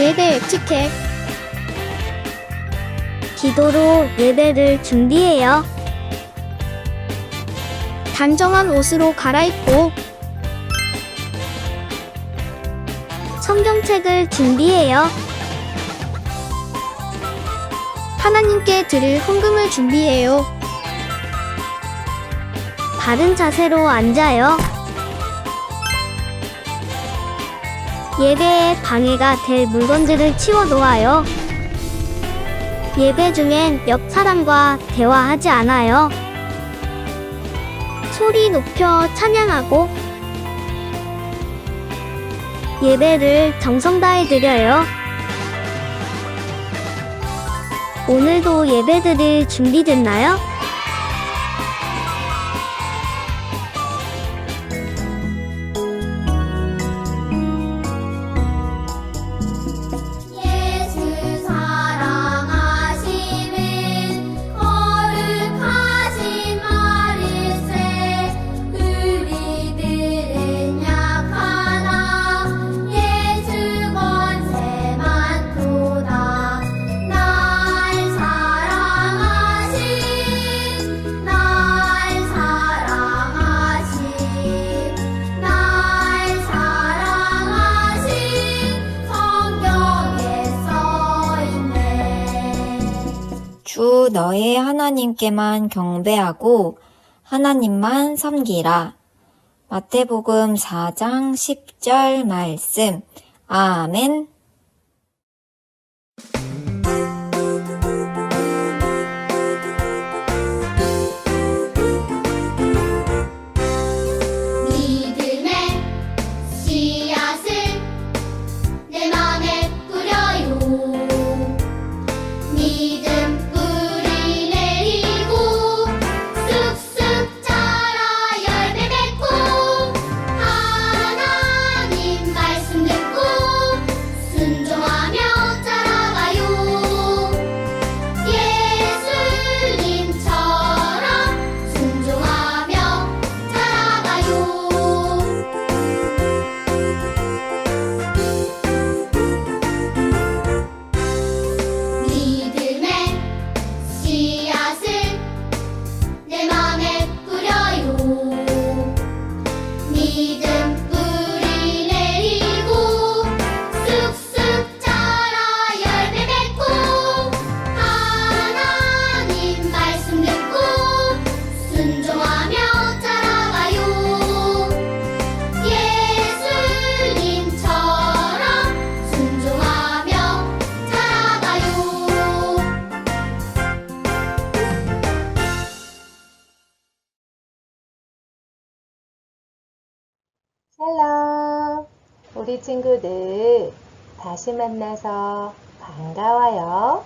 예배 에티켓. 기도로 예배를 준비해요. 단정한 옷으로 갈아입고 성경책을 준비해요. 하나님께 드릴 헌금을 준비해요. 바른 자세로 앉아요. 예배에 방해가 될 물건들을 치워 놓아요. 예배 중엔 옆 사람과 대화하지 않아요. 소리 높여 찬양하고 예배를 정성 다해 드려요. 오늘도 예배 드릴 준비됐나요? 예수 사랑하심은 거룩하신 말일세. 우리들은 약하나 예수 권세 많도다. 날 사랑하신 성경에 써있네. 주 너의 하나님께만 경배하고 하나님만 섬기라. 마태복음 4장 10절 말씀. 아멘. 믿음의 씨앗을 내 맘에 뿌려요. 믿음 뿌리 내리고 쑥쑥 자라 열매 맺고 하나님 말씀 듣고 순종하며 자라가요. 예수님처럼 순종하며 자라가요. 믿음의 씨앗을 내 맘에 뿌려요. 믿음 뿌리 내리고 쑥쑥 자라 열매 맺고 하나님 말씀 듣고 순종하며 자라가요. 예수님처럼 순종하며 자라가요. 샬롬! 우리 친구들 다시 만나서 반가워요.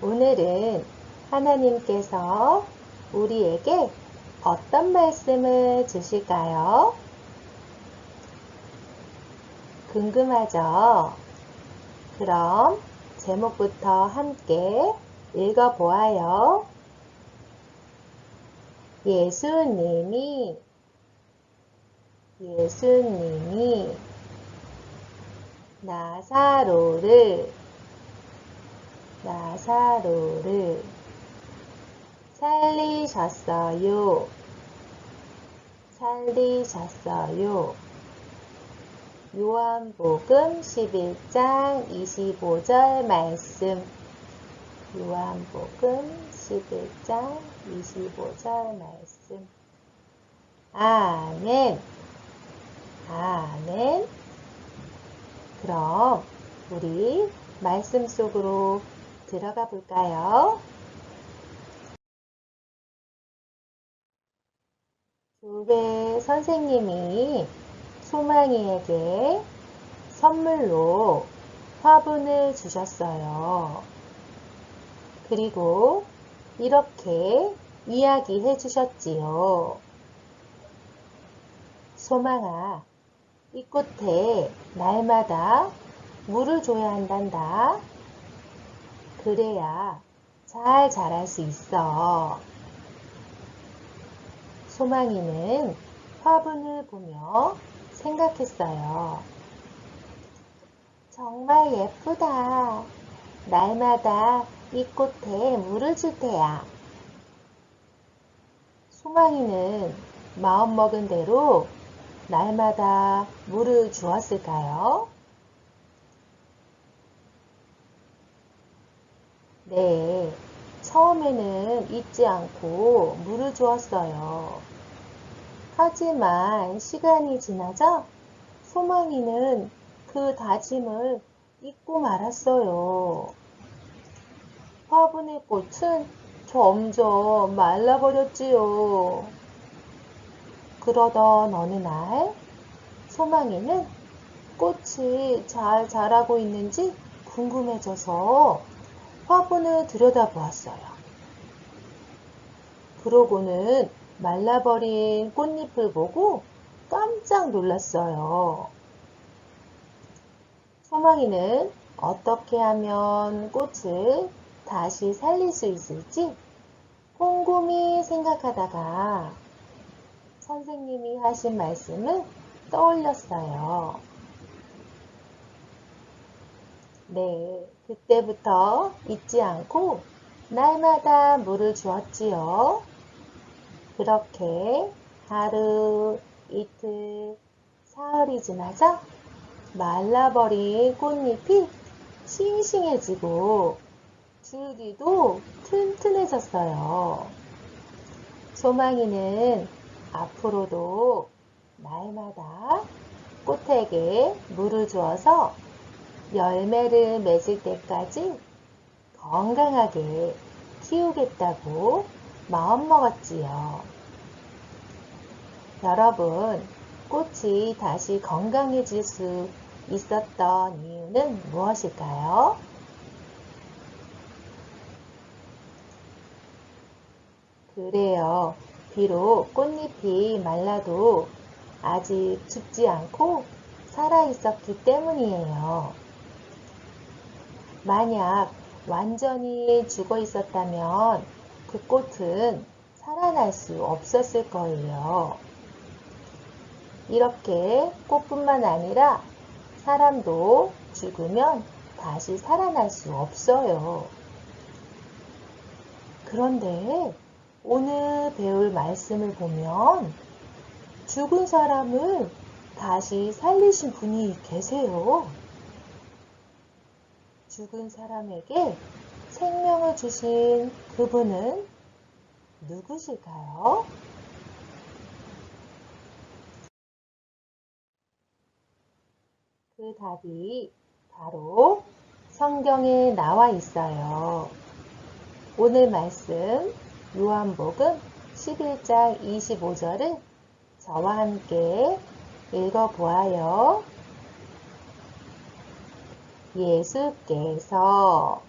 오늘은 하나님께서 우리에게 어떤 말씀을 주실까요? 궁금하죠? 그럼 제목부터 함께 읽어보아요. 예수님이 나사로를 살리셨어요. 요한복음 11장 25절 말씀. 요한복음 11장 25절 말씀. 아멘. 아멘. 그럼 우리 말씀 속으로 들어가 볼까요? 교회 선생님이 소망이에게 선물로 화분을 주셨어요. 그리고 이렇게 이야기해 주셨지요. 소망아, 이 꽃에 날마다 물을 줘야 한단다. 그래야 잘 자랄 수 있어. 소망이는 화분을 보며 생각했어요. 정말 예쁘다. 날마다 이 꽃에 물을 줄 테야. 소망이는 마음먹은 대로 날마다 물을 주었을까요? 네, 처음에는 잊지 않고 물을 주었어요. 하지만 시간이 지나자 소망이는 그 다짐을 잊고 말았어요. 화분의 꽃은 점점 말라버렸지요. 그러던 어느 날 소망이는 꽃이 잘 자라고 있는지 궁금해져서 화분을 들여다보았어요. 그러고는 말라버린 꽃잎을 보고 깜짝 놀랐어요. 소망이는 어떻게 하면 꽃을 다시 살릴 수 있을지 곰곰이 생각하다가 선생님이 하신 말씀을 떠올렸어요. 네, 그때부터 잊지 않고 날마다 물을 주었지요. 그렇게 하루, 이틀, 사흘이 지나자 말라버린 꽃잎이 싱싱해지고 줄기도 튼튼해졌어요. 소망이는 앞으로도 날마다 꽃에게 물을 주어서 열매를 맺을 때까지 건강하게 키우겠다고 마음먹었지요. 여러분, 꽃이 다시 건강해질 수 있었던 이유는 무엇일까요? 그래요. 비록 꽃잎이 말라도 아직 죽지 않고 살아있었기 때문이에요. 만약 완전히 죽어 있었다면 그 꽃은 살아날 수 없었을 거예요. 이렇게 꽃뿐만 아니라 사람도 죽으면 다시 살아날 수 없어요. 그런데 오늘 배울 말씀을 보면 죽은 사람을 다시 살리신 분이 계세요. 죽은 사람에게 생명을 주신 그분은 누구실까요? 그 답이 바로 성경에 나와 있어요. 오늘 말씀 요한복음 11장 25절을 저와 함께 읽어보아요. 예수께서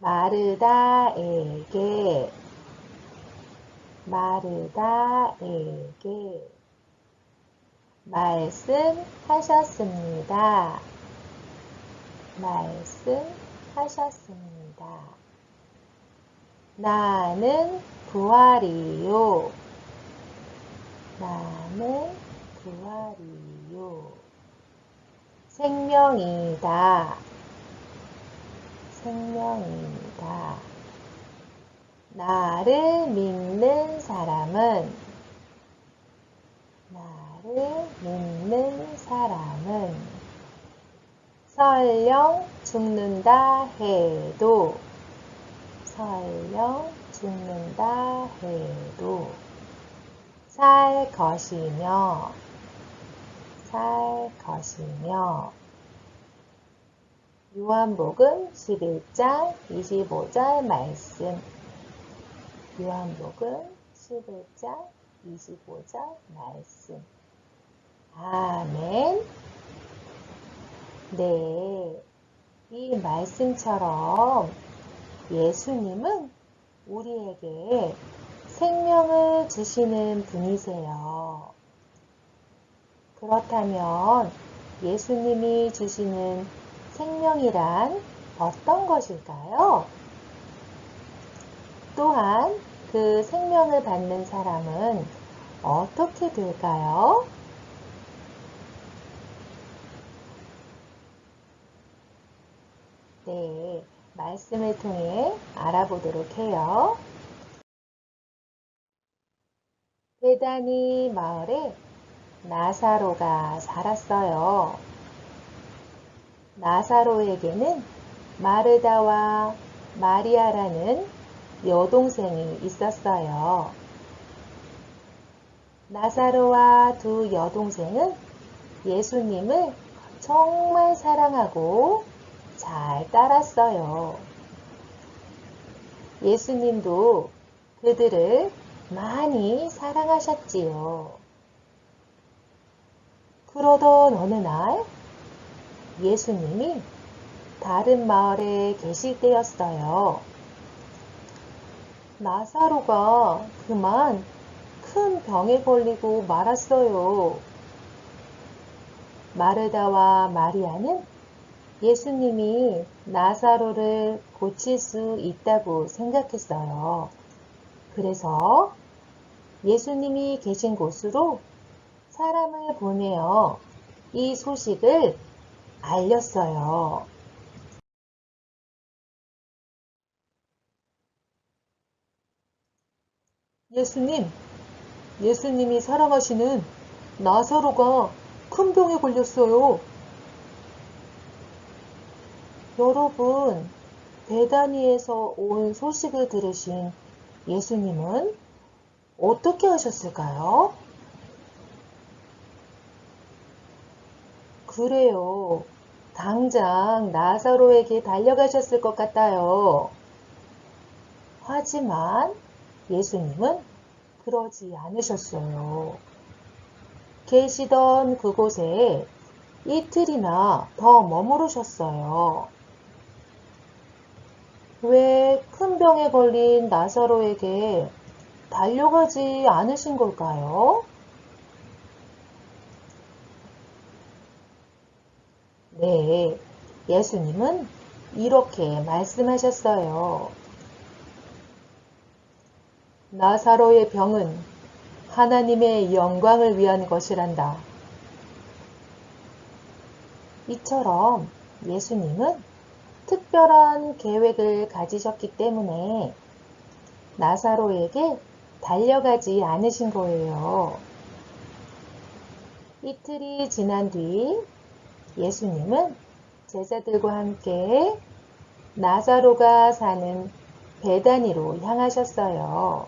마르다에게 말씀하셨습니다. 나는 부활이요. 생명이다. 나를 믿는 사람은 설령 죽는다 해도 살 것이며 요한복음 11장 25절 말씀. 요한복음 11장 25절 말씀. 아멘. 네, 이 말씀처럼 예수님은 우리에게 생명을 주시는 분이세요. 그렇다면 예수님이 주시는 생명이란 어떤 것일까요? 또한 그 생명을 받는 사람은 어떻게 될까요? 네, 말씀을 통해 알아보도록 해요. 베다니 마을에 나사로가 살았어요. 나사로에게는 마르다와 마리아라는 여동생이 있었어요. 나사로와 두 여동생은 예수님을 정말 사랑하고 잘 따랐어요. 예수님도 그들을 많이 사랑하셨지요. 그러던 어느 날 예수님이 다른 마을에 계실 때였어요. 나사로가 그만 큰 병에 걸리고 말았어요. 마르다와 마리아는 예수님이 나사로를 고칠 수 있다고 생각했어요. 그래서 예수님이 계신 곳으로 사람을 보내어 이 소식을 알렸어요. 예수님이 사랑하시는 나사로가 큰 병에 걸렸어요. 여러분, 베다니에서 온 소식을 들으신 예수님은 어떻게 하셨을까요? 그래요. 당장 나사로에게 달려가셨을 것 같아요. 하지만 예수님은 그러지 않으셨어요. 계시던 그곳에 이틀이나 더 머무르셨어요. 왜 큰 병에 걸린 나사로에게 달려가지 않으신 걸까요? 네, 예수님은 이렇게 말씀하셨어요. 나사로의 병은 하나님의 영광을 위한 것이란다. 이처럼 예수님은 특별한 계획을 가지셨기 때문에 나사로에게 달려가지 않으신 거예요. 이틀이 지난 뒤 예수님은 제자들과 함께 나사로가 사는 베다니로 향하셨어요.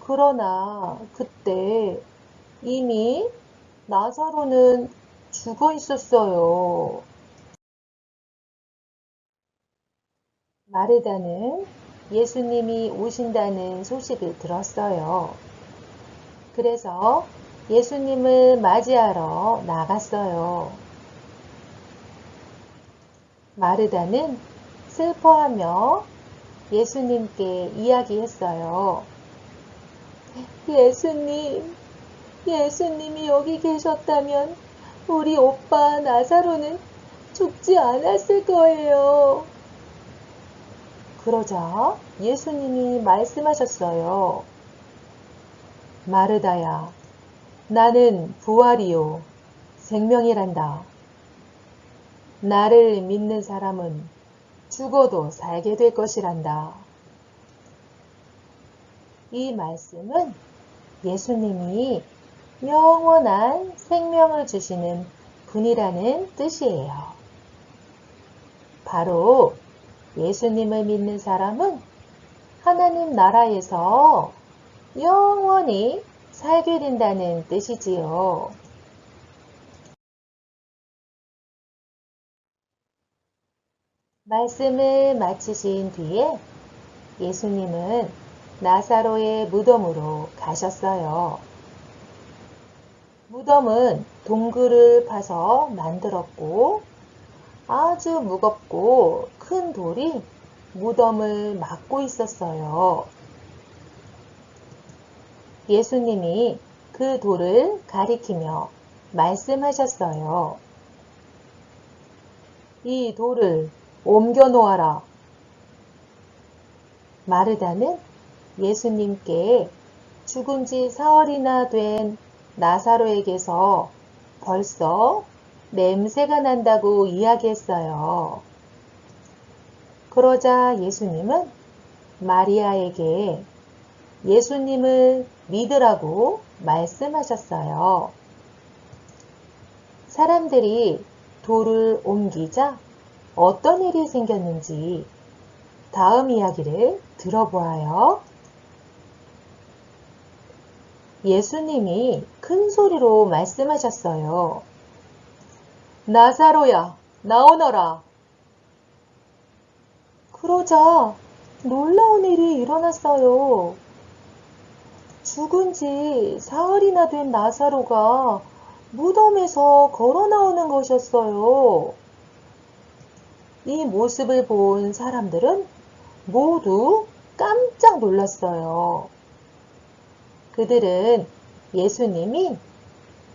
그러나 그때 이미 나사로는 죽어 있었어요. 마르다는 예수님이 오신다는 소식을 들었어요. 그래서 예수님을 맞이하러 나갔어요. 마르다는 슬퍼하며 예수님께 이야기했어요. 예수님이 여기 계셨다면 우리 오빠 나사로는 죽지 않았을 거예요. 그러자 예수님이 말씀하셨어요. 마르다야, 나는 부활이요 생명이란다. 나를 믿는 사람은 죽어도 살게 될 것이란다. 이 말씀은 예수님이 영원한 생명을 주시는 분이라는 뜻이에요. 바로 예수님을 믿는 사람은 하나님 나라에서 영원히 살게 된다는 뜻이지요. 말씀을 마치신 뒤에 예수님은 나사로의 무덤으로 가셨어요. 무덤은 동굴을 파서 만들었고 아주 무겁고 큰 돌이 무덤을 막고 있었어요. 예수님이 그 돌을 가리키며 말씀하셨어요. 이 돌을 옮겨 놓아라. 마르다는 예수님께 죽은 지 사흘이나 된 나사로에게서 벌써 냄새가 난다고 이야기했어요. 그러자 예수님은 마리아에게 예수님을 믿으라고 말씀하셨어요. 사람들이 돌을 옮기자 어떤 일이 생겼는지 다음 이야기를 들어보아요. 예수님이 큰 소리로 말씀하셨어요. 나사로야, 나오너라. 그러자 놀라운 일이 일어났어요. 죽은 지 사흘이나 된 나사로가 무덤에서 걸어 나오는 것이었어요. 이 모습을 본 사람들은 모두 깜짝 놀랐어요. 그들은 예수님이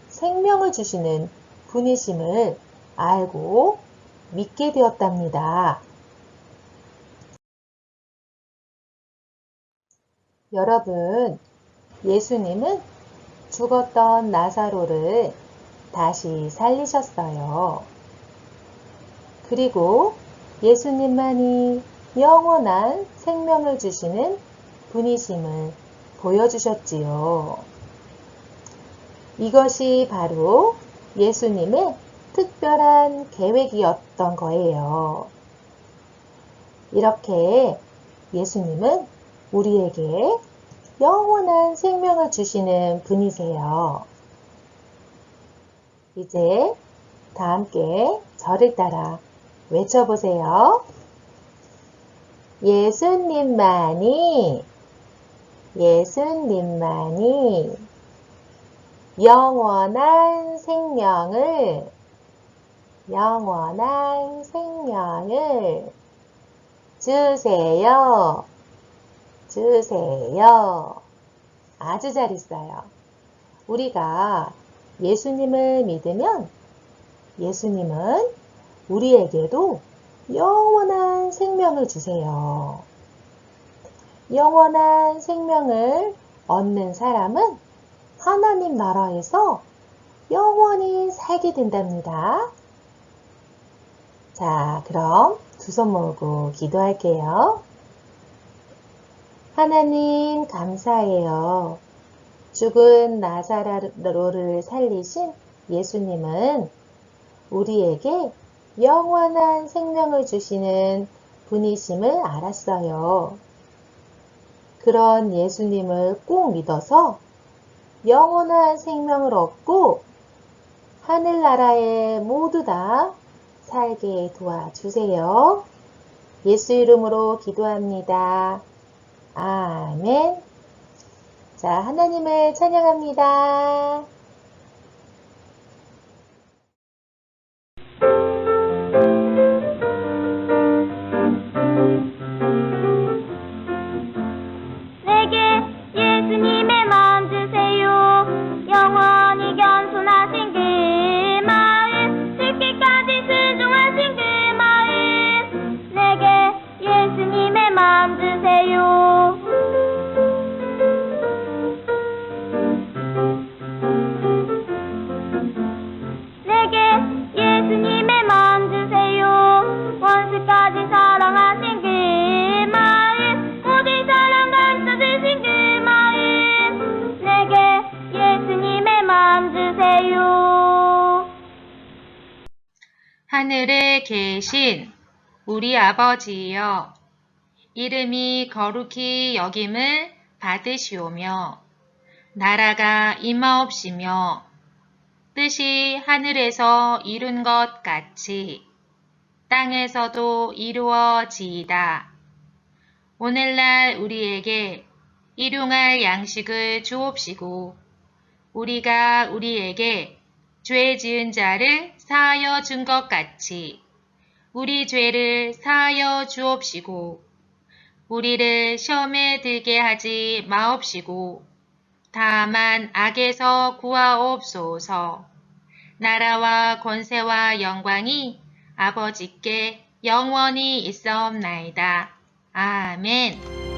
생명을 주시는 분이심을 알고 믿게 되었답니다. 여러분, 예수님은 죽었던 나사로를 다시 살리셨어요. 그리고 예수님만이 영원한 생명을 주시는 분이심을 보여주셨지요. 이것이 바로 예수님의 특별한 계획이었던 거예요. 이렇게 예수님은 우리에게 영원한 생명을 주시는 분이세요. 이제 다 함께 저를 따라 외쳐보세요. 예수님만이 영원한 생명을 주세요. 아주 잘했어요. 우리가 예수님을 믿으면 예수님은 우리에게도 영원한 생명을 주세요. 영원한 생명을 얻는 사람은 하나님 나라에서 영원히 살게 된답니다. 자, 그럼 두 손 모으고 기도할게요. 하나님 감사해요. 죽은 나사로를 살리신 예수님은 우리에게 영원한 생명을 주시는 분이심을 알았어요. 그런 예수님을 꼭 믿어서 영원한 생명을 얻고 하늘나라에 모두 다 살게 도와주세요. 예수 이름으로 기도합니다. 아멘. 자, 하나님을 찬양합니다. 내게 예수님의 마음 주세요. 영원히 겸손하신 그 마음, 죽기까지 순종하신 그 마음. 내게 예수님의 마음 주세요. 내게 예수님의 마음 주세요. 원수까지 사랑하신 그 마음, 모든 사람 감싸주신 그 마음. 내게 예수님의 마음 주세요. 하늘에 계신 우리 아버지여, 이름이 거룩히 여김을 받으시오며 나라가 임하옵시며 뜻이 하늘에서 이룬 것 같이 땅에서도 이루어지이다. 오늘날 우리에게 일용할 양식을 주옵시고 우리가 우리에게 죄 지은 자를 사하여 준 것 같이 우리 죄를 사하여 주옵시고 우리를 시험에 들게 하지 마옵시고 다만 악에서 구하옵소서. 나라와 권세와 영광이 아버지께 영원히 있사옵나이다. 아멘.